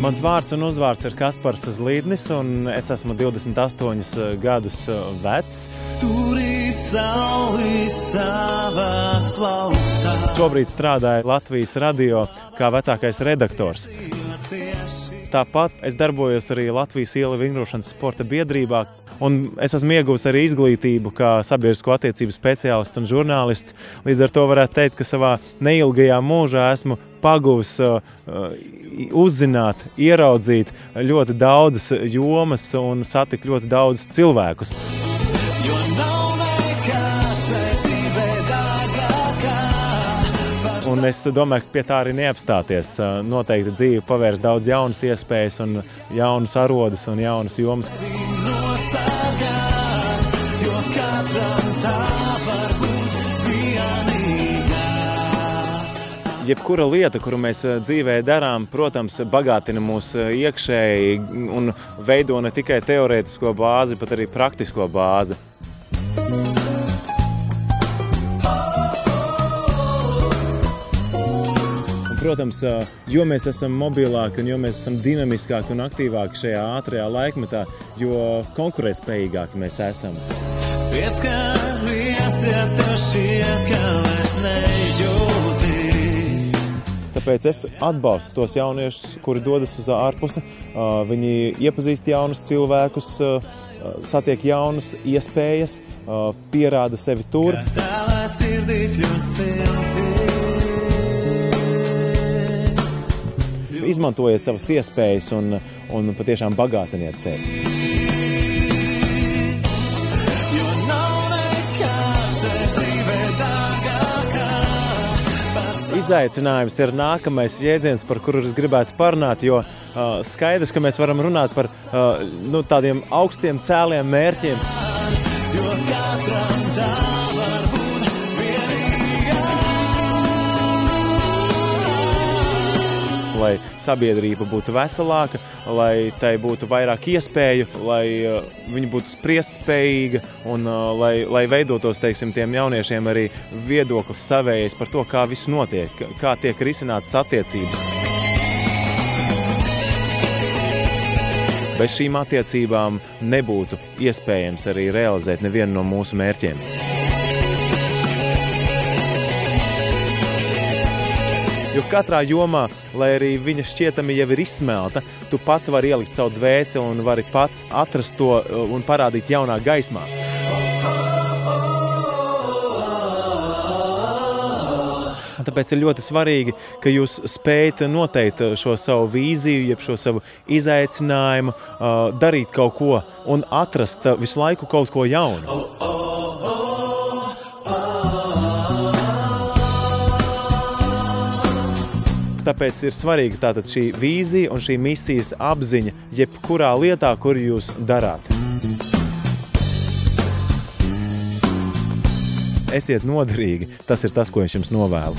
Mans vārds un uzvārds ir Kaspars Zlīdnis, un es esmu 28 gadus vecs. Šobrīd strādāju Latvijas radio kā vecākais redaktors. Tāpat es darbojos arī Latvijas ielu vingrošanas sporta biedrībā, un es esmu ieguvis arī izglītību kā sabiedrisko attiecību speciālists un žurnālists. Līdz ar to varētu teikt, ka savā neilgajā mūžā esmu paguvis uzzināt, ieraudzīt ļoti daudzas jomas un satikt ļoti daudzus cilvēkus. Un es domāju, ka pie tā arī neapstāties. Noteikti dzīve pavērs daudz jaunas iespējas un jaunas arodus un jaunas jomas. Jebkura lieta, kuru mēs dzīvē darām, protams, bagātina mūs iekšēji un veido ne tikai teorētisko bāzi, bet arī praktisko bāzi. Protams, jo mēs esam mobilāki un jo mēs esam dinamiskāki un aktīvāki šajā ātrajā laikmetā, jo konkurētspējīgāki mēs esam. Pieskaries, ja tev šķiet, ka vairs nejūti. Tāpēc es atbalstu tos jauniešus, kuri dodas uz ārpusi. Viņi iepazīst jaunus cilvēkus, satiek jaunas iespējas, pierāda sevi tur. Izmantojiet savas iespējas un patiešām bagātiniet sevi. Izaicinājums ir nākamais jēdziens, par kuru es gribētu parunāt, jo skaidrs, ka mēs varam runāt par tādiem augstiem cēliem mērķiem. Lai sabiedrība būtu veselāka, lai tai būtu vairāk iespēju, lai viņi būtu spriestspējīga un lai veidotos, teiksim, tiem jauniešiem arī viedoklis savējais par to, kā viss notiek, kā tiek risinātas attiecības. Bez šīm attiecībām nebūtu iespējams arī realizēt nevienu no mūsu mērķiem. Jo katrā jomā, lai arī viņa šķietami jau ir izsmelta, tu pats vari ielikt savu dvēseli un vari pats atrast to un parādīt jaunā gaismā. Un tāpēc ir ļoti svarīgi, ka jūs spējat noteikt šo savu vīziju, jeb šo savu izaicinājumu, darīt kaut ko un atrast visu laiku kaut ko jaunu. Tāpēc ir svarīga tātad šī vīzija un šī misijas apziņa jebkurā lietā, kur jūs darāt. Esiet noderīgi, tas ir tas, ko es jums novēlu.